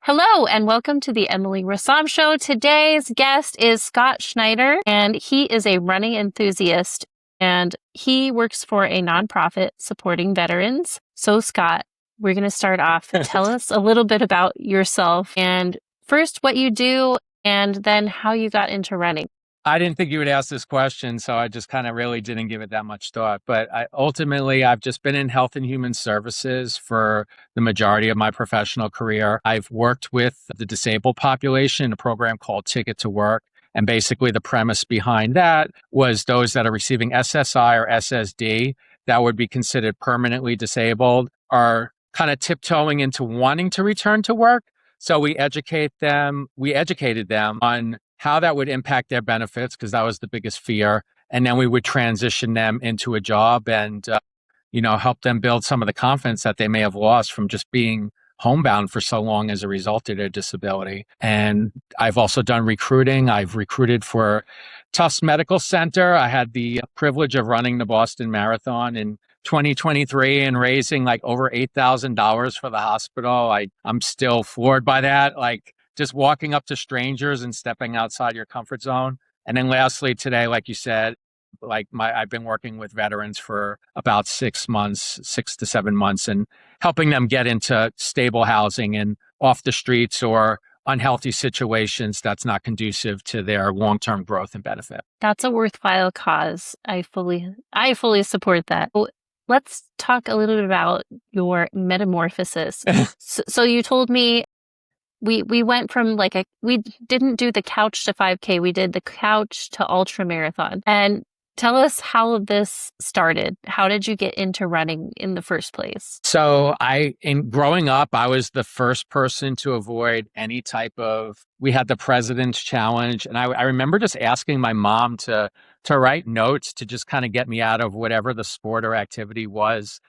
Hello, and welcome to the Emily Rassam Show. Today's guest is Scott Schneider, and he is a running enthusiast, and he works for a nonprofit supporting veterans. So, Scott, we're going to start off. Tell us a little bit about yourself, and first what you do, and then how you got into running. I didn't think you would ask this question, so I just kind of really didn't give it that much thought. But ultimately, I've just been in health and human services for the majority of my professional career. I've worked with the disabled population in a program called Ticket to Work. And basically, the premise behind that was those that are receiving SSI or SSD that would be considered permanently disabled are kind of tiptoeing into wanting to return to work. So we educated them on how that would impact their benefits, because that was the biggest fear. And then we would transition them into a job and, help them build some of the confidence that they may have lost from just being homebound for so long as a result of their disability. And I've also done recruiting. I've recruited for Tufts Medical Center. I had the privilege of running the Boston Marathon in 2023 and raising like over $8,000 for the hospital. I'm still floored by that. Like, just walking up to strangers and stepping outside your comfort zone. And then lastly, today, like you said, I've been working with veterans for about 6 to 7 months, and helping them get into stable housing and off the streets or unhealthy situations that's not conducive to their long-term growth and benefit. That's a worthwhile cause. I fully support that. Let's talk a little bit about your metamorphosis. So you told me we went from we didn't do the couch to 5K. We did the couch to ultramarathon. And tell us how this started. How did you get into running in the first place? So in growing up, I was the first person to avoid any type of, we had the President's Challenge. And I remember just asking my mom to write notes to just kind of get me out of whatever the sport or activity was.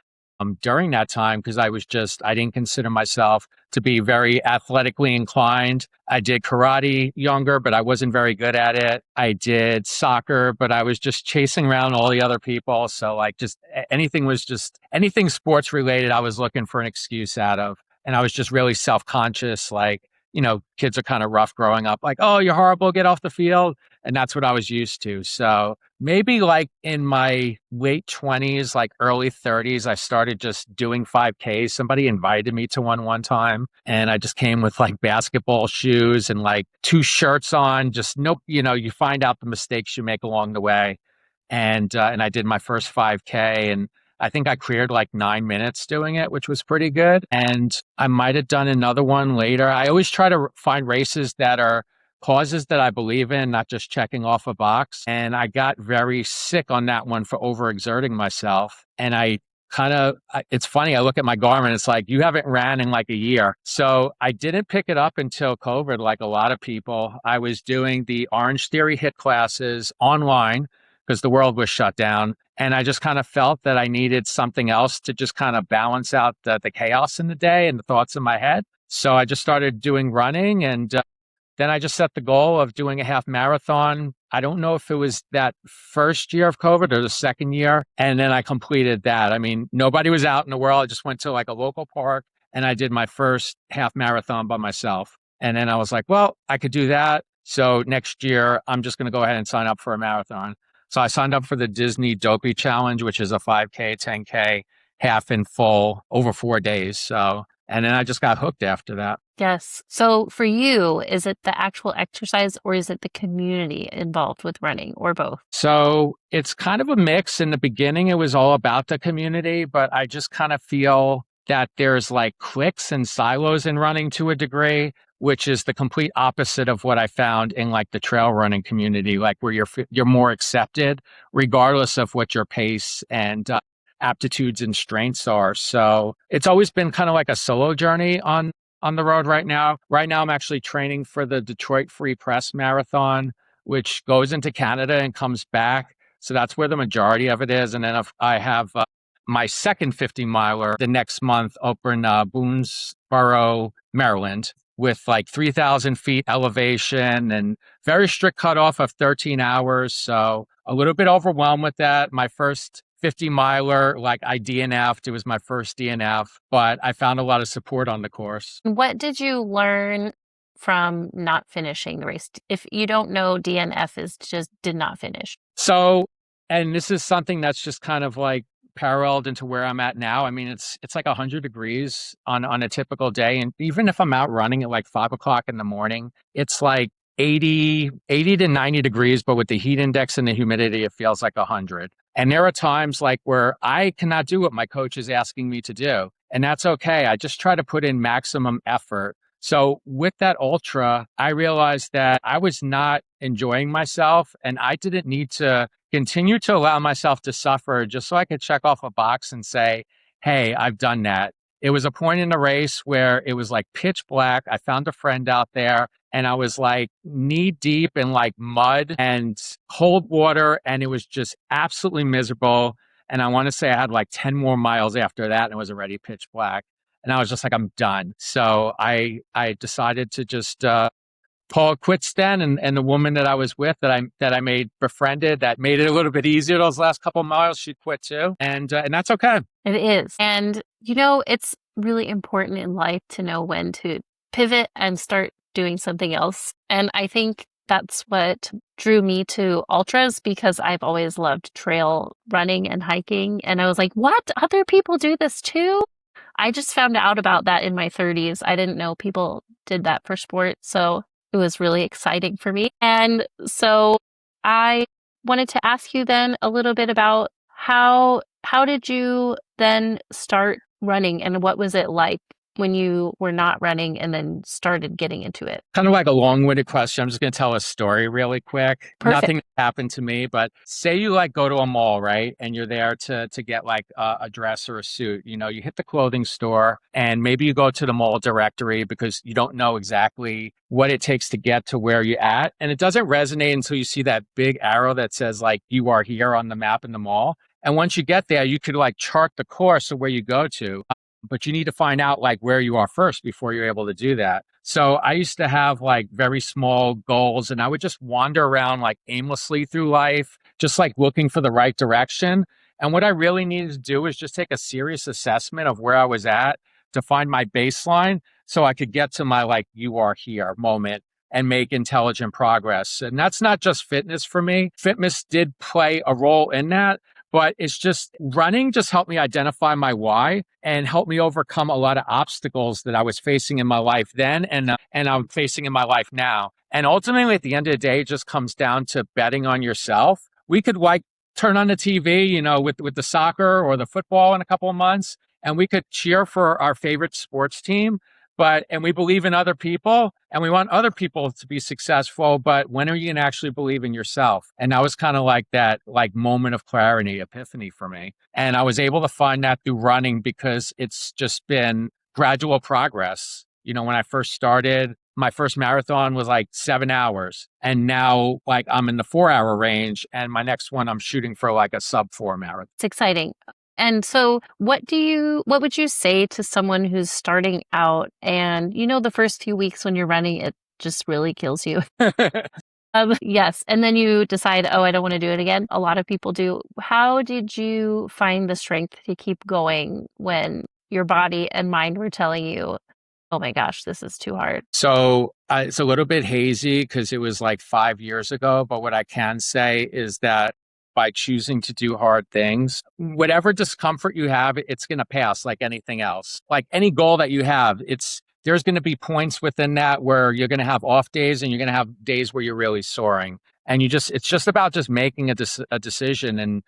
During that time, because I didn't consider myself to be very athletically inclined. I did karate younger, but I wasn't very good at it. I did soccer, but I was just chasing around all the other people. So anything sports related, I was looking for an excuse out of. And I was just really self-conscious. Kids are kind of rough growing up. Like, oh, you're horrible, get off the field. And that's what I was used to. So maybe in my late 20s, early 30s, I started just doing 5Ks. Somebody invited me to one time, and I just came with basketball shoes and 2 shirts on. Just nope, you find out the mistakes you make along the way. And I did my first 5K, and I think I cleared 9 minutes doing it, which was pretty good. And I might have done another one later. I always try to find races that are causes that I believe in, not just checking off a box. And I got very sick on that one for overexerting myself. And it's funny, I look at my Garmin, it's like, you haven't ran in a year. So I didn't pick it up until COVID, like a lot of people. I was doing the Orange Theory HIIT classes online because the world was shut down. And I just kind of felt that I needed something else to just kind of balance out the chaos in the day and the thoughts in my head. So I just started doing running, and then I just set the goal of doing a half marathon. I don't know if it was that first year of COVID or the second year. And then I completed that. I mean, nobody was out in the world. I just went to a local park, and I did my first half marathon by myself. And then I was like, well, I could do that. So next year, I'm just going to go ahead and sign up for a marathon. So I signed up for the Disney Dopey Challenge, which is a 5K, 10K, half and full over 4 days. And then I just got hooked after that. Yes. So for you, is it the actual exercise, or is it the community involved with running, or both? So it's kind of a mix. In the beginning, it was all about the community, but I just kind of feel that there's cliques and silos in running to a degree, which is the complete opposite of what I found in the trail running community, where you're more accepted regardless of what your pace and aptitudes and strengths are. So it's always been kind of like a solo journey on the road right now. Right now, I'm actually training for the Detroit Free Press Marathon, which goes into Canada and comes back. So that's where the majority of it is. And then I have my second 50 miler the next month over in Boonesboro, Maryland, with 3,000 feet elevation and very strict cutoff of 13 hours. So a little bit overwhelmed with that. My first 50 miler, like I DNF'd. It was my first DNF, but I found a lot of support on the course. What did you learn from not finishing the race? If you don't know, DNF is just did not finish. So, and this is something that's just kind of like paralleled into where I'm at now. I mean, it's like 100 degrees on a typical day. And even if I'm out running at like 5 o'clock in the morning, it's like 80 to 90 degrees, but with the heat index and the humidity, it feels like 100. And there are times like where I cannot do what my coach is asking me to do. And that's okay. I just try to put in maximum effort. So with that ultra, I realized that I was not enjoying myself and I didn't need to continue to allow myself to suffer just so I could check off a box and say, hey, I've done that. It was a point in the race where it was like pitch black. I found a friend out there and I was like knee deep in like mud and cold water. And it was just absolutely miserable. And I want to say I had like 10 more miles after that and it was already pitch black. And I was just like, I'm done. So I decided to just call it quits then. And the woman that I was with that I made befriended, that made it a little bit easier those last couple of miles, she quit too. And that's okay. It is. And, it's really important in life to know when to pivot and start doing something else. And I think that's what drew me to ultras because I've always loved trail running and hiking. And I was like, what? Other people do this too? I just found out about that in my 30s. I didn't know people did that for sport. So it was really exciting for me. And so I wanted to ask you then a little bit about how did you then start running and what was it like when you were not running and then started getting into it? Kind of like a long-winded question. I'm just going to tell a story really quick. Perfect. Nothing happened to me, but say you like go to a mall, right? And you're there to get like a dress or a suit. You hit the clothing store and maybe you go to the mall directory because you don't know exactly what it takes to get to where you're at. And it doesn't resonate until you see that big arrow that says like you are here on the map in the mall. And once you get there, you could like chart the course of where you go to. But you need to find out like where you are first before you're able to do that. So I used to have like very small goals and I would just wander around like aimlessly through life, just like looking for the right direction. And what I really needed to do was just take a serious assessment of where I was at to find my baseline so I could get to my like you are here moment and make intelligent progress. And that's not just fitness for me. Fitness did play a role in that. But it's just running just helped me identify my why and helped me overcome a lot of obstacles that I was facing in my life then and I'm facing in my life now. And ultimately, at the end of the day, it just comes down to betting on yourself. We could like turn on the TV, with the soccer or the football in a couple of months, and we could cheer for our favorite sports team. And we believe in other people and we want other people to be successful. But when are you going to actually believe in yourself? And that was kind of like that, like moment of clarity, epiphany for me. And I was able to find that through running because it's just been gradual progress. When I first started, my first marathon was like 7 hours. And now like I'm in the 4 hour range and my next one, I'm shooting for like a sub 4 marathon. It's exciting. And so what would you say to someone who's starting out and, the first few weeks when you're running, it just really kills you? Yes. And then you decide, oh, I don't want to do it again. A lot of people do. How did you find the strength to keep going when your body and mind were telling you, oh my gosh, this is too hard? So it's a little bit hazy because it was like 5 years ago. But what I can say is that by choosing to do hard things, whatever discomfort you have, it's going to pass like anything else. Like any goal that you have, there's going to be points within that where you're going to have off days and you're going to have days where you're really soaring. And it's just about just making a decision. And,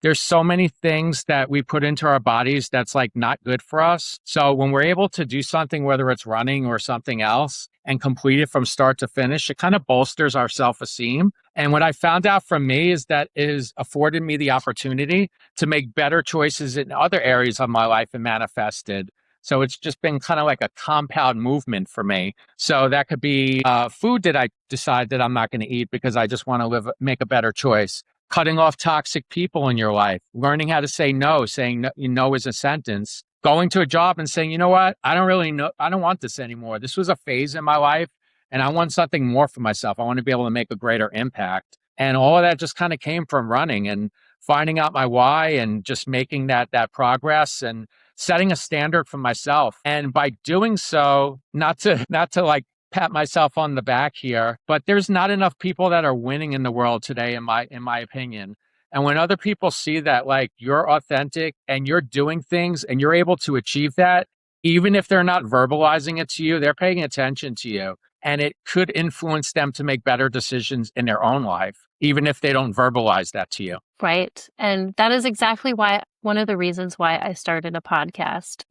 there's so many things that we put into our bodies that's like not good for us. So when we're able to do something, whether it's running or something else, and complete it from start to finish, it kind of bolsters our self-esteem. And what I found out from me is that it has afforded me the opportunity to make better choices in other areas of my life and manifested. So it's just been kind of like a compound movement for me. So that could be food that I decide that I'm not going to eat because I just want to make a better choice. Cutting off toxic people in your life, learning how to say no, saying no is a sentence, going to a job and saying, you know what, I don't want this anymore. This was a phase in my life and I want something more for myself. I want to be able to make a greater impact. And all of that just kind of came from running. And finding out my why and just making that progress and setting a standard for myself. And by doing so, not to like pat myself on the back here, but there's not enough people that are winning in the world today, in my opinion. And when other people see that like you're authentic and you're doing things and you're able to achieve that, even if they're not verbalizing it to you, they're paying attention to you. And it could influence them to make better decisions in their own life, even if they don't verbalize that to you. Right. And that is exactly why one of the reasons why I started a podcast,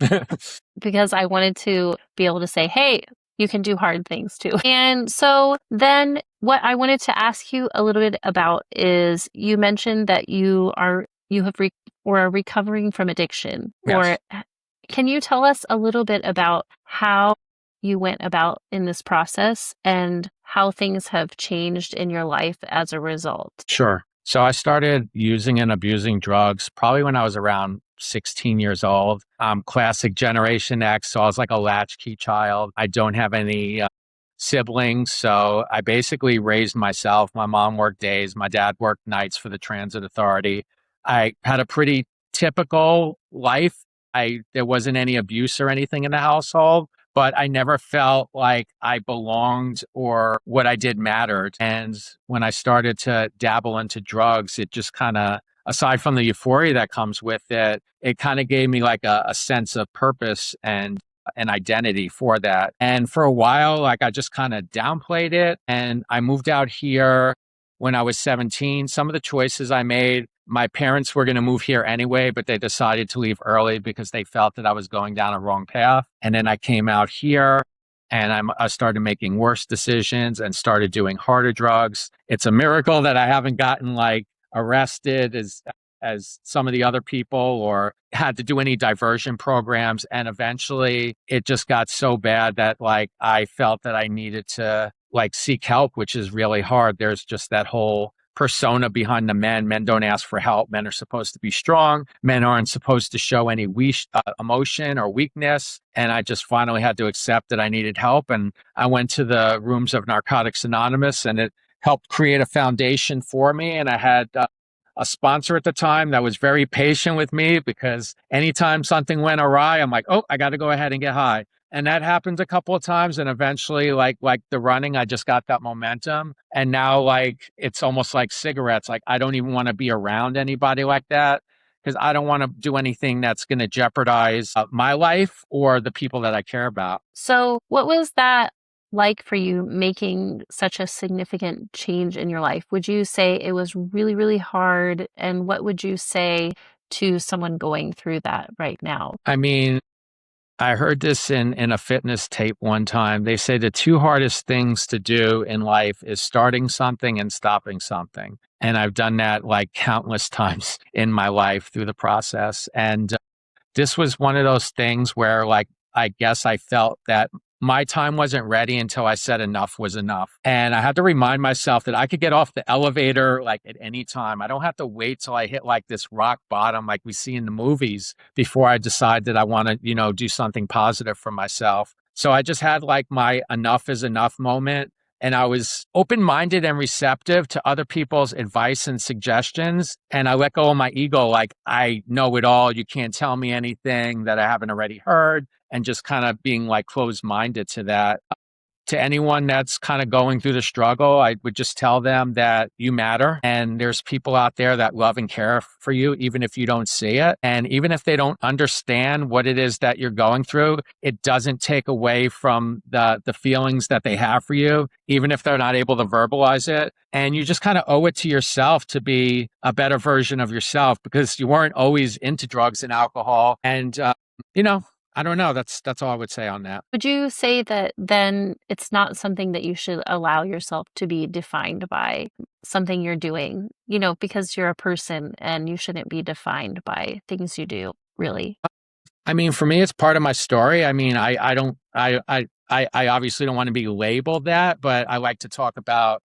because I wanted to be able to say, hey, you can do hard things too. And so then what I wanted to ask you a little bit about is you mentioned that you are recovering from addiction. Yes. Or can you tell us a little bit about how you went about in this process and how things have changed in your life as a result? Sure. So I started using and abusing drugs probably when I was around 16 years old. Classic Generation X. So I was like a latchkey child. I don't have any siblings. So I basically raised myself. My mom worked days. My dad worked nights for the transit authority. I had a pretty typical life. There wasn't any abuse or anything in the household, but I never felt like I belonged or what I did mattered. And when I started to dabble into drugs, it just kind of, aside from the euphoria that comes with it, it kind of gave me like a sense of purpose and an identity for that. And for a while, like I just kind of downplayed it. And I moved out here when I was 17. Some of the choices I made, my parents were going to move here anyway, but they decided to leave early because they felt that I was going down a wrong path. And then I came out here and I started making worse decisions and started doing harder drugs. It's a miracle that I haven't gotten like arrested as some of the other people or had to do any diversion programs. And eventually it just got so bad that like I felt that I needed to like seek help, which is really hard. There's just that whole persona behind the men. Men don't ask for help. Men are supposed to be strong. Men aren't supposed to show any emotion or weakness. And I just finally had to accept that I needed help. And I went to the rooms of Narcotics Anonymous, and it helped create a foundation for me. And I had a sponsor at the time that was very patient with me because anytime something went awry, I'm like, oh, I got to go ahead and get high. And that happened a couple of times. And eventually, like the running, I just got that momentum. And now, like, it's almost like cigarettes. Like, I don't even want to be around anybody like that because I don't want to do anything that's going to jeopardize my life or the people that I care about. So what was that like for you making such a significant change in your life? Would you say it was really, really hard? And what would you say to someone going through that right now? I mean, I heard this in a fitness tape one time. They say the two hardest things to do in life is starting something and stopping something. And I've done that like countless times in my life through the process. And this was one of those things where like, I guess I felt that my time wasn't ready until I said enough was enough. And I had to remind myself that I could get off the elevator like at any time. I don't have to wait till I hit like this rock bottom like we see in the movies before I decide that I want to, do something positive for myself. So I just had like my enough is enough moment. And I was open-minded and receptive to other people's advice and suggestions. And I let go of my ego, like I know it all. You can't tell me anything that I haven't already heard. And just kind of being like closed-minded to that. To anyone that's kind of going through the struggle, I would just tell them that you matter and there's people out there that love and care for you, even if you don't see it. And even if they don't understand what it is that you're going through, it doesn't take away from the feelings that they have for you, even if they're not able to verbalize it. And you just kind of owe it to yourself to be a better version of yourself because you weren't always into drugs and alcohol. And, I don't know. That's all I would say on that. Would you say that then it's not something that you should allow yourself to be defined by something you're doing, because you're a person and you shouldn't be defined by things you do, really? I mean, for me, it's part of my story. I mean, I obviously don't want to be labeled that, but I like to talk about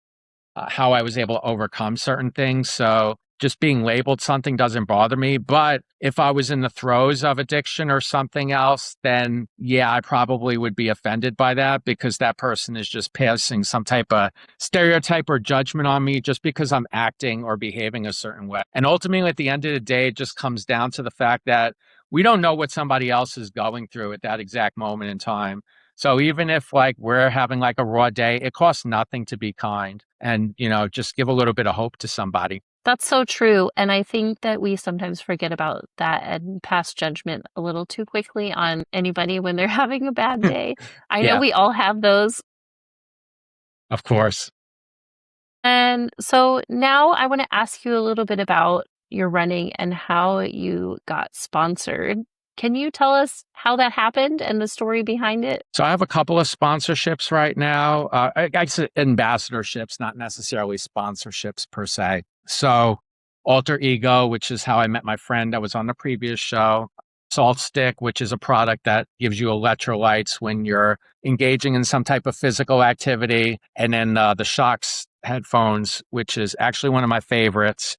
how I was able to overcome certain things. So just being labeled something doesn't bother me. But if I was in the throes of addiction or something else, then yeah, I probably would be offended by that because that person is just passing some type of stereotype or judgment on me just because I'm acting or behaving a certain way. And ultimately, at the end of the day, it just comes down to the fact that we don't know what somebody else is going through at that exact moment in time. So even if like we're having like a raw day, it costs nothing to be kind and, just give a little bit of hope to somebody. That's so true. And I think that we sometimes forget about that and pass judgment a little too quickly on anybody when they're having a bad day. I know Yeah, we all have those. of course. And so now I want to ask you a little bit about your running and how you got sponsored. Can you tell us how that happened and the story behind it? So I have a couple of sponsorships right now. I say ambassadorships, not necessarily sponsorships per se. So Alter Ego, which is how I met my friend that was on the previous show. Salt Stick, which is a product that gives you electrolytes when you're engaging in some type of physical activity. And then the Shocks headphones, which is actually one of my favorites.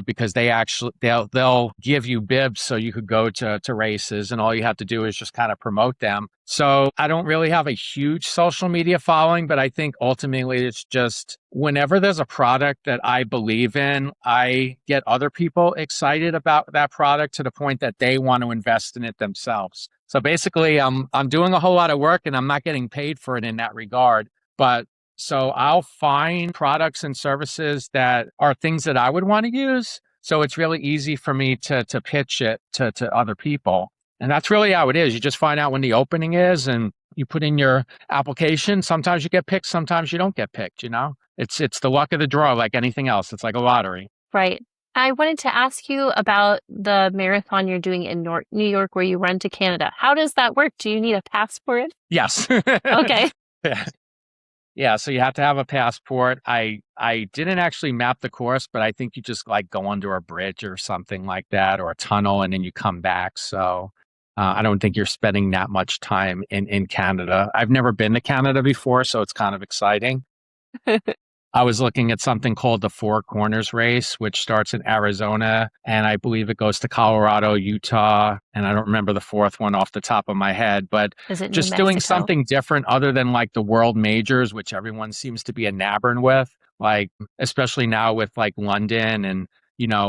Because they'll give you bibs so you could go to races and all you have to do is just kind of promote them. So I don't really have a huge social media following, but I think ultimately it's just whenever there's a product that I believe in, I get other people excited about that product to the point that they want to invest in it themselves. So basically, I'm doing a whole lot of work and I'm not getting paid for it in that regard, but so I'll find products and services that are things that I would want to use. So it's really easy for me to pitch it to other people. And that's really how it is. You just find out when the opening is and you put in your application. Sometimes you get picked, sometimes you don't get picked. It's the luck of the draw like anything else. It's like a lottery. Right. I wanted to ask you about the marathon you're doing in New York where you run to Canada. How does that work? Do you need a passport? Yes. Okay. Yeah, so you have to have a passport. I didn't actually map the course, but I think you just like go under a bridge or something like that, or a tunnel, and then you come back. So I don't think you're spending that much time in Canada. I've never been to Canada before, so it's kind of exciting. I was looking at something called the Four Corners Race, which starts in Arizona, and I believe it goes to Colorado, Utah, and I don't remember the fourth one off the top of my head, but Is it New just doing Mexico? something different other than like the world majors, which everyone seems to be enamored with, like especially now with like London and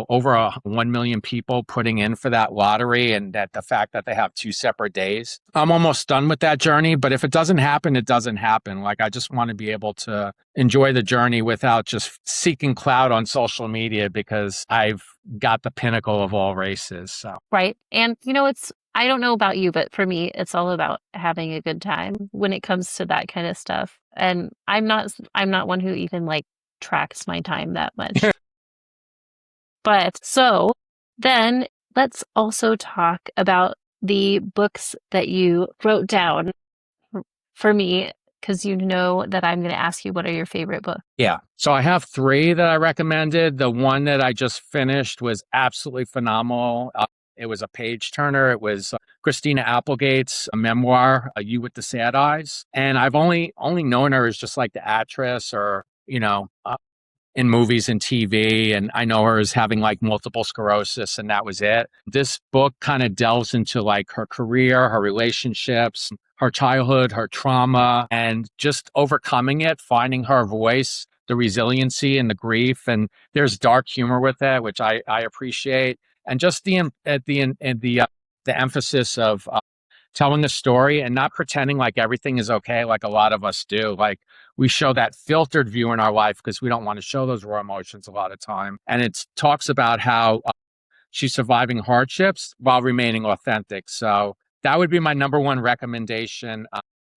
over 1 million people putting in for that lottery and that the fact that they have 2 separate days. I'm almost done with that journey, but if it doesn't happen, it doesn't happen. Like I just want to be able to enjoy the journey without just seeking clout on social media because I've got the pinnacle of all races. So Right. And I don't know about you, but for me, it's all about having a good time when it comes to that kind of stuff. And I'm not one who even like tracks my time that much. But so then let's also talk about the books that you wrote down for me, because you know that I'm going to ask you what are your favorite books. yeah. So I have 3 that I recommended. The one that I just finished was absolutely phenomenal. It was a page turner. It was Christina Applegate's a memoir, You with the Sad Eyes. And I've only known her as just like the actress or, in movies and TV. And I know her as having like multiple sclerosis and that was it. This book kind of delves into like her career, her relationships, her childhood, her trauma, and just overcoming it, finding her voice, the resiliency and the grief. And there's dark humor with it, which I appreciate. And just the emphasis of telling a story and not pretending like everything is okay, like a lot of us do. Like we show that filtered view in our life because we don't want to show those raw emotions a lot of time. And it talks about how she's surviving hardships while remaining authentic. So that would be my number one recommendation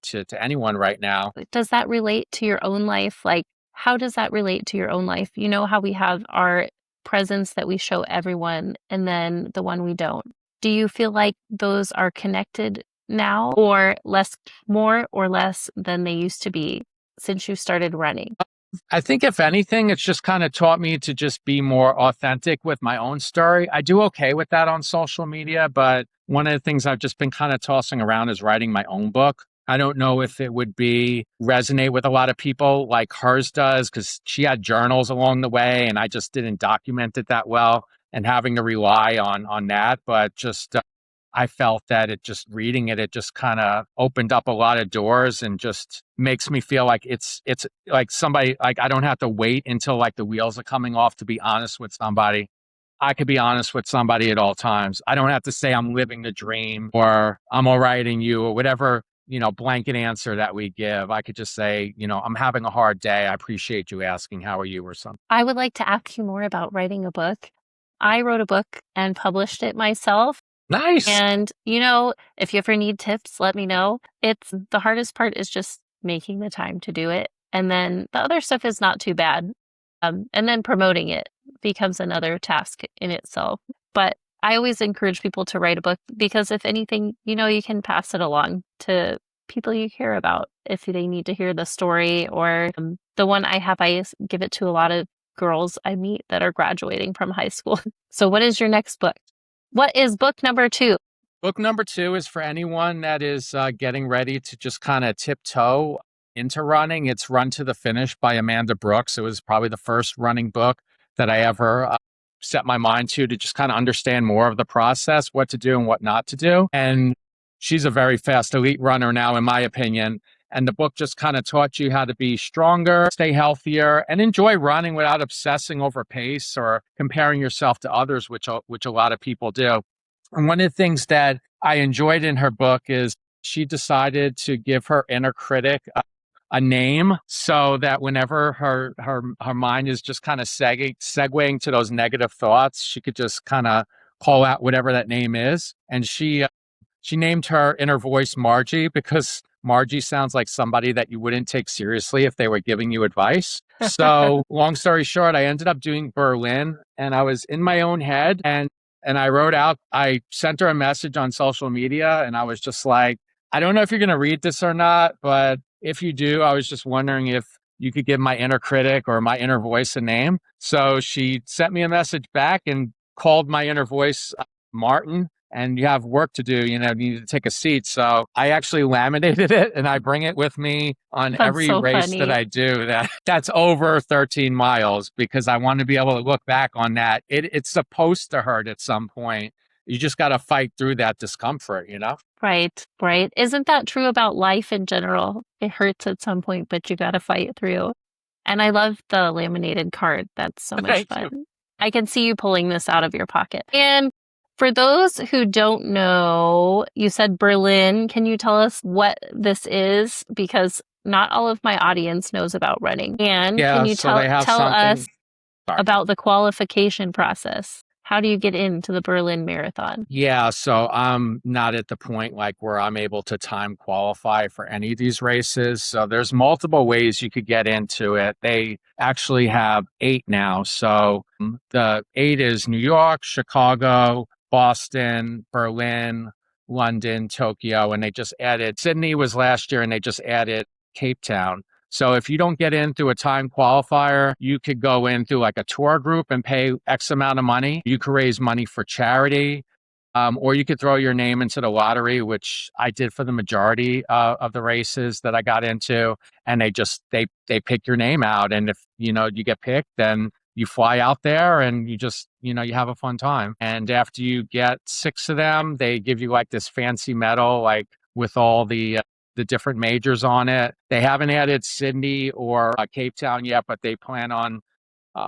to anyone right now. Does that relate to your own life? Like, how does that relate to your own life? You know how we have our presence that we show everyone and then the one we don't. Do you feel like those are connected now or more or less than they used to be since you started running? I think if anything, it's just kind of taught me to just be more authentic with my own story. I do okay with that on social media, but one of the things I've just been kind of tossing around is writing my own book. I don't know if it would resonate with a lot of people like hers does, because she had journals along the way and I just didn't document it that well and having to rely on that. But just I felt that it just reading it, it just kind of opened up a lot of doors and just makes me feel like it's like somebody, like I don't have to wait until like the wheels are coming off to be honest with somebody. I could be honest with somebody at all times. I don't have to say I'm living the dream or I'm all right in you or whatever, blanket answer that we give. I could just say, I'm having a hard day. I appreciate you asking, how are you, or something. I would like to ask you more about writing a book. I wrote a book and published it myself. Nice. And, if you ever need tips, let me know. It's the hardest part is just making the time to do it. And then the other stuff is not too bad. And then promoting it becomes another task in itself. But I always encourage people to write a book because if anything, you can pass it along to people you care about if they need to hear the story or the one I have, I give it to a lot of girls I meet that are graduating from high school. So what is your next book? What is book number 2? Book number 2 is for anyone that is getting ready to just kind of tiptoe into running. It's Run to the Finish by Amanda Brooks. It was probably the first running book that I ever set my mind to just kind of understand more of the process, what to do and what not to do. And she's a very fast elite runner now, in my opinion. And the book just kind of taught you how to be stronger, stay healthier, and enjoy running without obsessing over pace or comparing yourself to others, which a lot of people do. And one of the things that I enjoyed in her book is she decided to give her inner critic a name so that whenever her mind is just kind of segueing to those negative thoughts, she could just kind of call out whatever that name is. And she named her inner voice Margie because Margie sounds like somebody that you wouldn't take seriously if they were giving you advice. So long story short, I ended up doing Berlin and I was in my own head and I sent her a message on social media and I was just like, I don't know if you're going to read this or not, but if you do, I was just wondering if you could give my inner critic or my inner voice a name. So she sent me a message back and called my inner voice Martin. And you have work to do, you need to take a seat. So I actually laminated it and I bring it with me on every race that I do that's over 13 miles because I want to be able to look back on that. It's supposed to hurt at some point. You just got to fight through that discomfort, Right. Isn't that true about life in general? It hurts at some point, but you got to fight through. And I love the laminated card. That's so much fun. I can see you pulling this out of your pocket. And for those who don't know, you said Berlin. Can you tell us what this is? Because not all of my audience knows about running. And can you tell us about the qualification process? How do you get into the Berlin Marathon? Yeah, so I'm not at the point like where I'm able to time qualify for any of these races. So there's multiple ways you could get into it. They actually have 8 now. So the 8 is New York, Chicago, Boston, Berlin, London, Tokyo, and they just added, Sydney was last year and they just added Cape Town. So if you don't get in through a time qualifier, you could go in through like a tour group and pay X amount of money. You could raise money for charity, or you could throw your name into the lottery, which I did for the majority of the races that I got into. And they pick your name out. And if, you get picked, then you fly out there and you just, you have a fun time. And after you get 6 of them, they give you like this fancy medal, like with all the different majors on it. They haven't added Sydney or Cape Town yet, but they plan on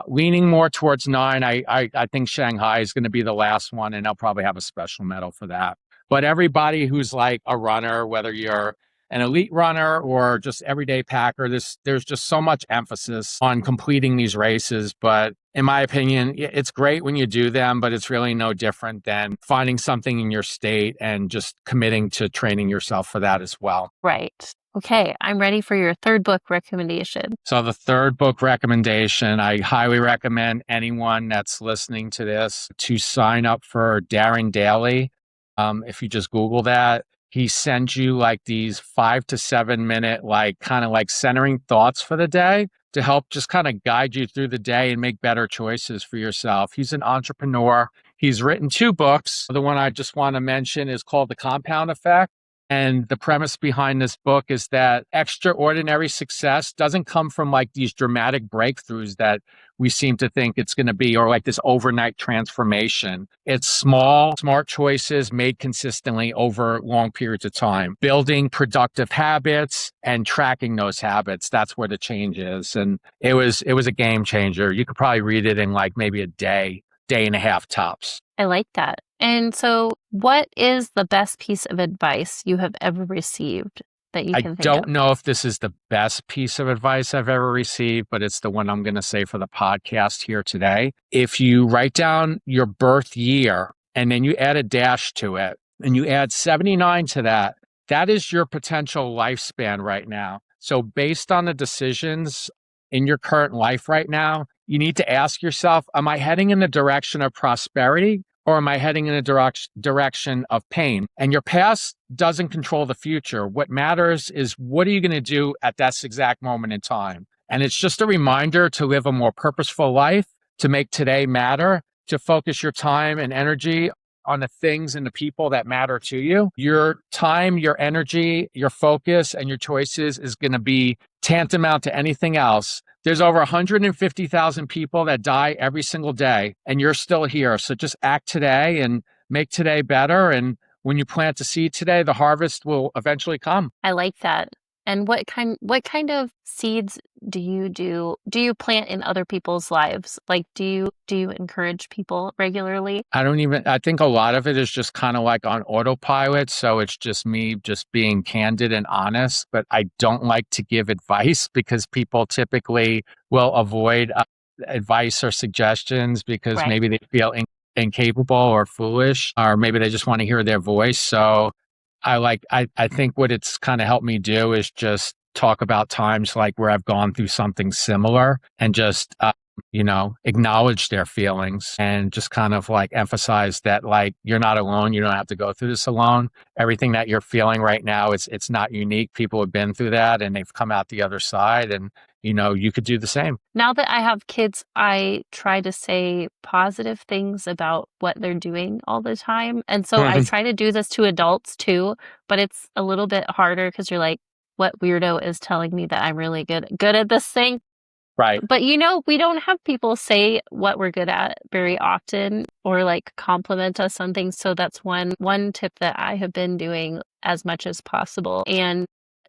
leaning more towards 9. I think Shanghai is going to be the last one, and they'll probably have a special medal for that. But everybody who's like a runner, whether you're an elite runner or just everyday packer, there's just so much emphasis on completing these races. But in my opinion, it's great when you do them, but it's really no different than finding something in your state and just committing to training yourself for that as well. Right. Okay, I'm ready for your third book recommendation. So the third book recommendation, I highly recommend anyone that's listening to this to sign up for Darren Daily. If you just Google that, he sends you like these 5 to 7 minute, like kind of like centering thoughts for the day to help just kind of guide you through the day and make better choices for yourself. He's an entrepreneur. He's written 2 books. The one I just want to mention is called The Compound Effect. And the premise behind this book is that extraordinary success doesn't come from like these dramatic breakthroughs that we seem to think it's going to be, or like this overnight transformation. It's small, smart choices made consistently over long periods of time, building productive habits and tracking those habits. That's where the change is. And it was a game changer. You could probably read it in like maybe a day and a half tops. I like that. And so, what is the best piece of advice you have ever received that you I can think don't of? know if this is the best piece of advice I've ever received, but it's the one I'm going to say for the podcast here today. If you write down your birth year and then you add a dash to it and you add 79 to that, that is your potential lifespan right now. So based on the decisions in your current life right now, you need to ask yourself, am I heading in the direction of prosperity? Or am I heading in a direction of pain? And your past doesn't control the future. What matters is what are you going to do at that exact moment in time? And it's just a reminder to live a more purposeful life, to make today matter, to focus your time and energy on the things and the people that matter to you. Your time, your energy, your focus, and your choices is going to be tantamount to anything else. There's over 150,000 people that die every single day, and you're still here. So just act today and make today better. And when you plant a seed today, the harvest will eventually come. I like that. And what kind of seeds do you do? Do you plant in other people's lives? Like, do you encourage people regularly? I think a lot of it is just kind of like on autopilot. So it's just me just being candid and honest, but I don't like to give advice because people typically will avoid advice or suggestions because Right. maybe they feel incapable or foolish, or maybe they just want to hear their voice. So I think what it's kind of helped me do is just talk about times like where I've gone through something similar and just, acknowledge their feelings and just kind of like emphasize that like you're not alone. You don't have to go through this alone. Everything that you're feeling right now, it's not unique. People have been through that and they've come out the other side, and you could do the same. Now that I have kids, I try to say positive things about what they're doing all the time. And so I try to do this to adults too, but it's a little bit harder because you're like, what weirdo is telling me that I'm really good at this thing? Right. But we don't have people say what we're good at very often or like compliment us on things. So that's one tip that I have been doing as much as possible. And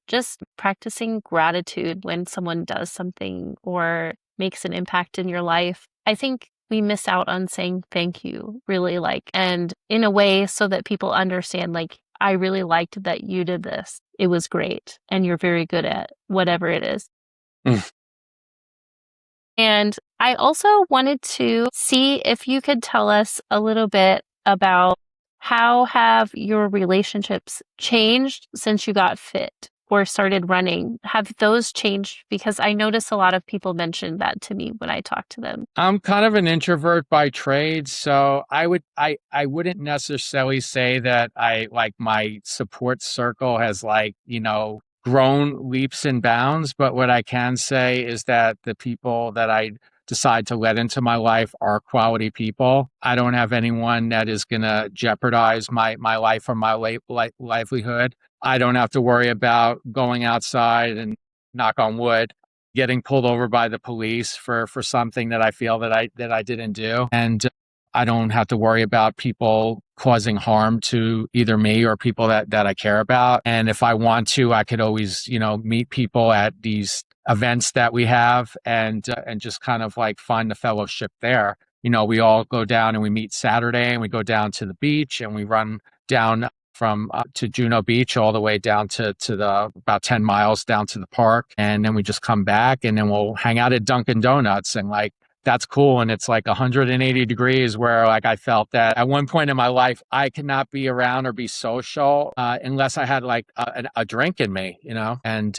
just practicing gratitude when someone does something or makes an impact in your life. I think we miss out on saying thank you, really, and in a way so that people understand, like, I really liked that you did this. It was great. And you're very good at whatever it is. Mm. And I also wanted to see if you could tell us a little bit about how have your relationships changed since you got fit or started running? Have those changed? Because I notice a lot of people mention that to me when I talk to them. I'm kind of an introvert by trade, so I wouldn't necessarily say that I like my support circle has grown leaps and bounds, but what I can say is that the people that I decide to let into my life are quality people. I don't have anyone that is going to jeopardize my life or my livelihood. I don't have to worry about going outside and, knock on wood, getting pulled over by the police for something that I feel that I didn't do. And I don't have to worry about people causing harm to either me or people that I care about. And if I want to, I could always, meet people at these events that we have and just kind of like find the fellowship there. We all go down and we meet Saturday and we go down to the beach and we run down from to Juno Beach all the way down to the about 10 miles down to the park. And then we just come back and then we'll hang out at Dunkin' Donuts and that's cool. And it's like 180 degrees where like I felt that at one point in my life, I could not be around or be social unless I had like a drink in me, and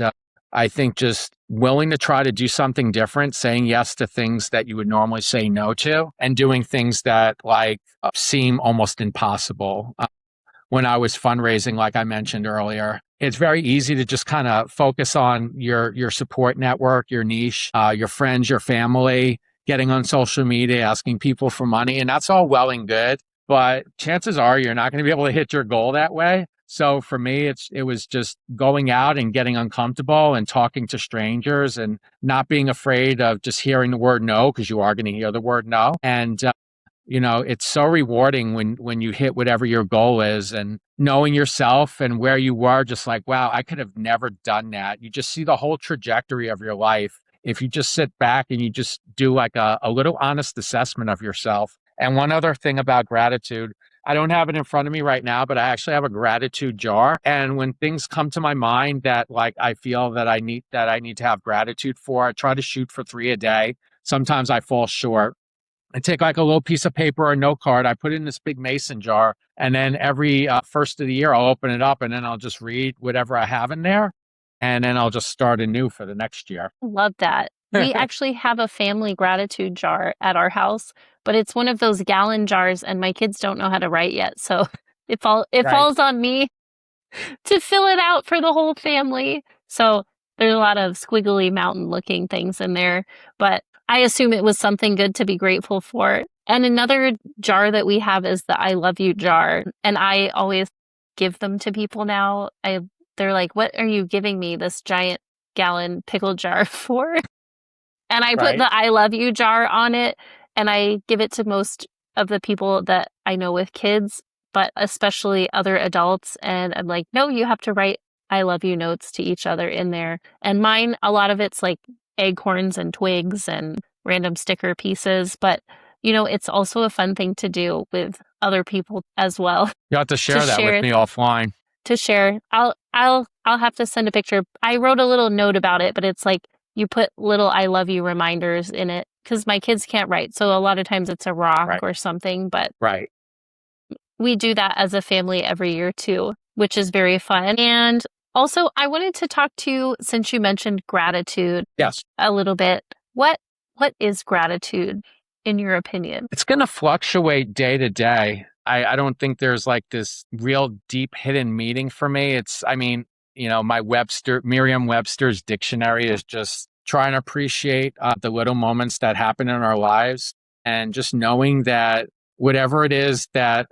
I think just willing to try to do something different, saying yes to things that you would normally say no to and doing things that seem almost impossible. When I was fundraising, like I mentioned earlier, it's very easy to just kind of focus on your support network, your niche, your friends, your family, getting on social media, asking people for money. And that's all well and good, but chances are you're not going to be able to hit your goal that way. So for me, it was just going out and getting uncomfortable and talking to strangers and not being afraid of just hearing the word no, because you are going to hear the word no. And it's so rewarding when you hit whatever your goal is, and knowing yourself and where you were, just like, wow, I could have never done that. You just see the whole trajectory of your life if you just sit back and you just do like a little honest assessment of yourself. And one other thing about gratitude, I don't have it in front of me right now, but I actually have a gratitude jar. And when things come to my mind that like I feel that I need to have gratitude for, I try to shoot for 3 a day. Sometimes I fall short. I take like a little piece of paper or a note card. I put it in this big mason jar. And then every first of the year, I'll open it up and then I'll just read whatever I have in there. And then I'll just start anew for the next year. Love that. We actually have a family gratitude jar at our house, but it's one of those gallon jars and my kids don't know how to write yet. So it Right. falls on me to fill it out for the whole family. So there's a lot of squiggly mountain looking things in there, but I assume it was something good to be grateful for. And another jar that we have is the I love you jar. And I always give them to people now. They're like, what are you giving me this giant gallon pickle jar for? And I put the I love you jar on it, and I give it to most of the people that I know with kids, but especially other adults. And I'm like, no, you have to write I love you notes to each other in there. And mine, a lot of it's like acorns and twigs and random sticker pieces. But, it's also a fun thing to do with other people as well. You have to share that with me offline. To share. I'll have to send a picture. I wrote a little note about it, but it's like you put little I love you reminders in it because my kids can't write. So a lot of times it's a rock or something, but we do that as a family every year too, which is very fun. And also I wanted to talk to you, since you mentioned gratitude a little bit. What is gratitude in your opinion? It's going to fluctuate day to day. I don't think there's like this real deep hidden meaning for me. My Merriam-Webster's dictionary is just trying to appreciate the little moments that happen in our lives, and just knowing that whatever it is that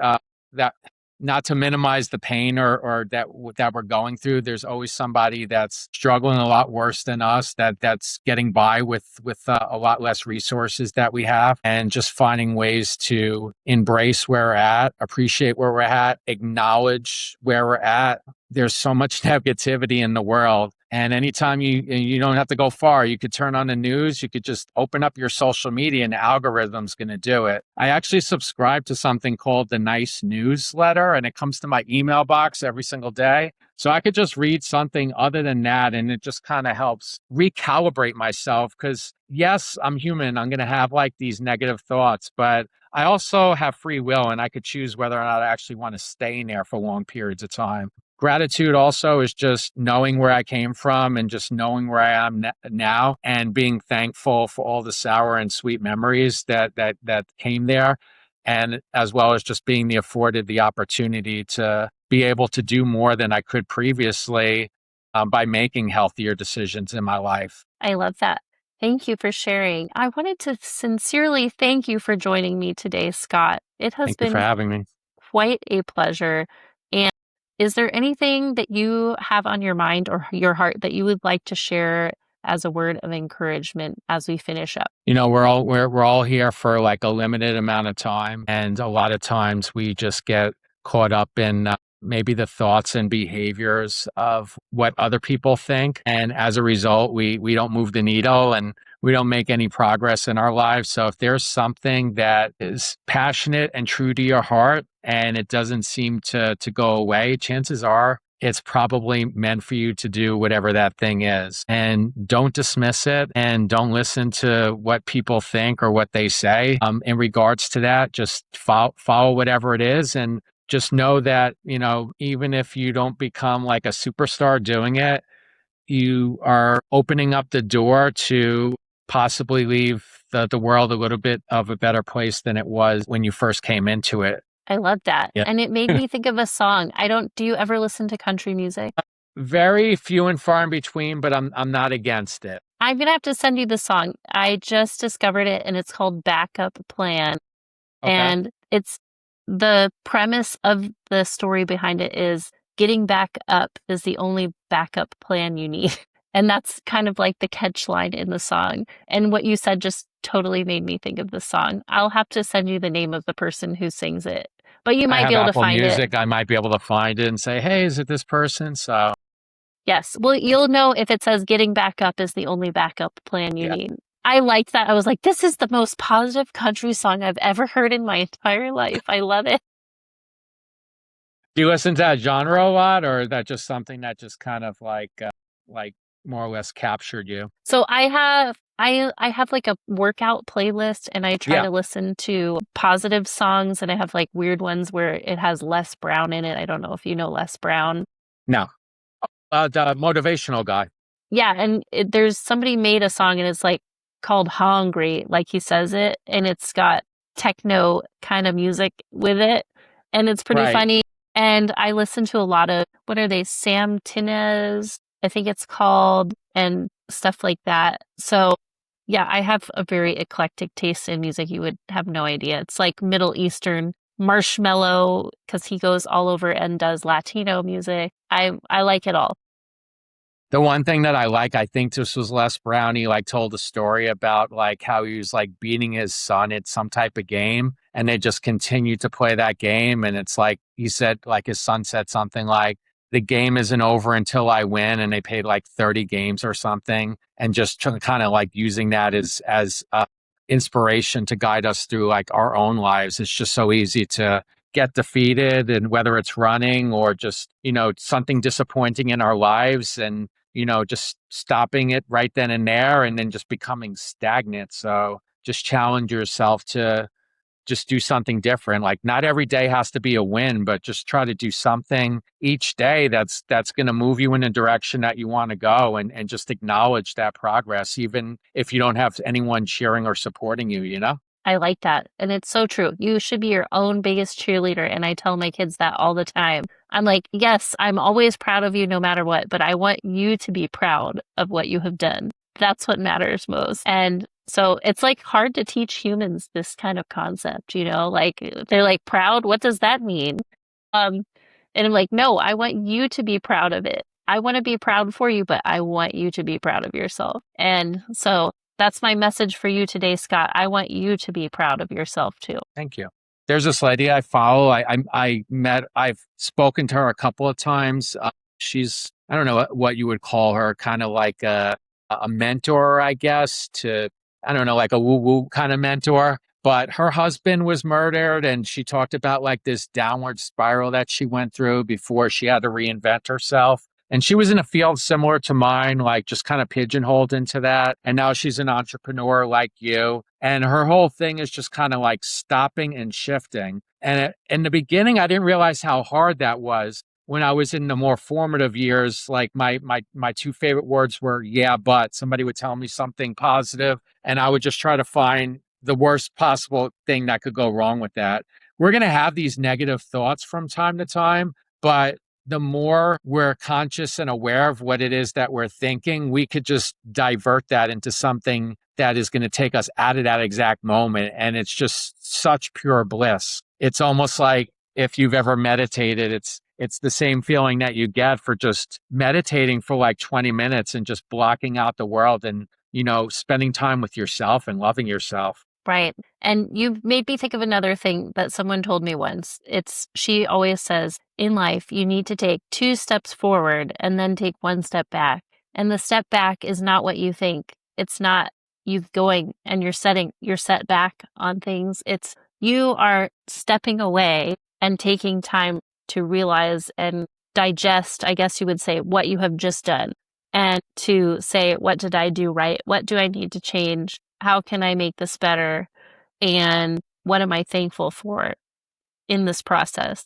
not to minimize the pain or that we're going through, there's always somebody that's struggling a lot worse than us, that's getting by with a lot less resources that we have, and just finding ways to embrace where we're at, appreciate where we're at, acknowledge where we're at. There's so much negativity in the world. And anytime you don't have to go far, you could turn on the news, you could just open up your social media and the algorithm's going to do it. I actually subscribe to something called the Nice newsletter, and it comes to my email box every single day. So I could just read something other than that, and it just kind of helps recalibrate myself, because yes, I'm human. I'm going to have like these negative thoughts, but I also have free will, and I could choose whether or not I actually want to stay in there for long periods of time. Gratitude also is just knowing where I came from and just knowing where I am now, and being thankful for all the sour and sweet memories that came there, and as well as just being afforded the opportunity to be able to do more than I could previously by making healthier decisions in my life. I love that. Thank you for sharing. I wanted to sincerely thank you for joining me today, Scott. It has Thank you for having me. Quite a pleasure. And is there anything that you have on your mind or your heart that you would like to share as a word of encouragement as we finish up? We're all here for like a limited amount of time, and a lot of times we just get caught up in maybe the thoughts and behaviors of what other people think, and as a result, we don't move the needle and we don't make any progress in our lives. So if there's something that is passionate and true to your heart and it doesn't seem to go away, chances are it's probably meant for you to do whatever that thing is. And don't dismiss it, and don't listen to what people think or what they say. In regards to that, just follow whatever it is, and just know that, even if you don't become like a superstar doing it, you are opening up the door to possibly leave the world a little bit of a better place than it was when you first came into it. I love that. Yeah. And it made me think of a song. Do you ever listen to country music? Very few and far in between, but I'm not against it. I'm going to have to send you the song. I just discovered it, and it's called Backup Plan. Okay. And it's the premise of the story behind it is getting back up is the only backup plan you need. And that's kind of like the catch line in the song. And what you said just totally made me think of the song. I'll have to send you the name of the person who sings it, but you I might be have able to Apple find it. Music. I might be able to find it and say, hey, is it this person? So, Yes. Well, you'll know if it says getting back up is the only backup plan you yeah. need. I liked that. I was like, this is the most positive country song I've ever heard in my entire life. I love it. Do you listen to that genre a lot, or is that just something that just kind of like more or less captured you? So I have like a workout playlist and I try Yeah. to listen to positive songs and I have like weird ones where it has Les Brown in it. I don't know if you know Les Brown. No. The motivational guy. Yeah, and there's somebody made a song and it's like called Hungry, like he says it, and it's got techno kind of music with it, and it's pretty Right. funny. And I listen to a lot of what are they, Sam Tinez, I think it's called, and stuff like that. So yeah, I have a very eclectic taste in music. You would have no idea. It's like Middle Eastern marshmallow because he goes all over and does Latino music. I like it all. The one thing that I like, I think this was Les Brown. He like told a story about like how he was like beating his son at some type of game, and they just continued to play that game. And it's like he said, like his son said something like, "The game isn't over until I win," and they played like 30 games or something, and just kind of like using that as inspiration to guide us through like our own lives. It's just so easy to get defeated, and whether it's running or just something disappointing in our lives, and just stopping it right then and there and then just becoming stagnant. So just challenge yourself to just do something different. Like not every day has to be a win, but just try to do something each day that's going to move you in a direction that you want to go, and just acknowledge that progress, even if you don't have anyone cheering or supporting you. I like that. And it's so true. You should be your own biggest cheerleader. And I tell my kids that all the time. I'm like, yes, I'm always proud of you no matter what, but I want you to be proud of what you have done. That's what matters most. And so it's like hard to teach humans this kind of concept, like they're like proud. What does that mean? Um, and I'm like, no, I want you to be proud of it. I want to be proud for you, but I want you to be proud of yourself. And so that's my message for you today, Scott. I want you to be proud of yourself too. Thank you. There's this lady I follow. I've spoken to her a couple of times. She's, I don't know what you would call her, kind of like a mentor, I guess, I don't know, like a woo woo kind of mentor. But her husband was murdered, and she talked about like this downward spiral that she went through before she had to reinvent herself. And she was in a field similar to mine, like just kind of pigeonholed into that. And now she's an entrepreneur like you. And her whole thing is just kind of like stopping and shifting. And in the beginning, I didn't realize how hard that was. When I was in the more formative years, like my two favorite words were, yeah, but somebody would tell me something positive, and I would just try to find the worst possible thing that could go wrong with that. We're going to have these negative thoughts from time to time, but the more we're conscious and aware of what it is that we're thinking, we could just divert that into something that is going to take us out of that exact moment. And it's just such pure bliss. It's almost like if you've ever meditated, it's the same feeling that you get for just meditating for like 20 minutes and just blocking out the world and, spending time with yourself and loving yourself. Right. And you made me think of another thing that someone told me once. She always says, in life, you need to take 2 steps forward and then take 1 step back. And the step back is not what you think. It's not you going and you're set back on things. It's you are stepping away and taking time to realize and digest, I guess you would say, what you have just done. And to say, what did I do right? What do I need to change? How can I make this better? And what am I thankful for in this process?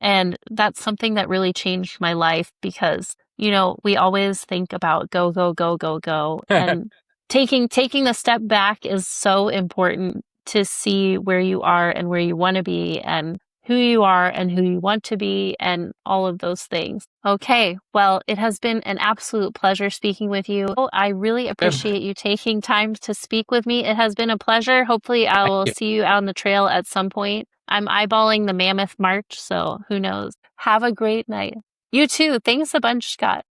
And that's something that really changed my life because, we always think about go, go, go, go, go. And taking the step back is so important to see where you are and where you want to be and who you are and who you want to be and all of those things. Okay, well, it has been an absolute pleasure speaking with you. I really appreciate you taking time to speak with me. It has been a pleasure. Hopefully I will see you out on the trail at some point. I'm eyeballing the Mammoth March, so who knows. Have a great night. You too. Thanks a bunch, Scott.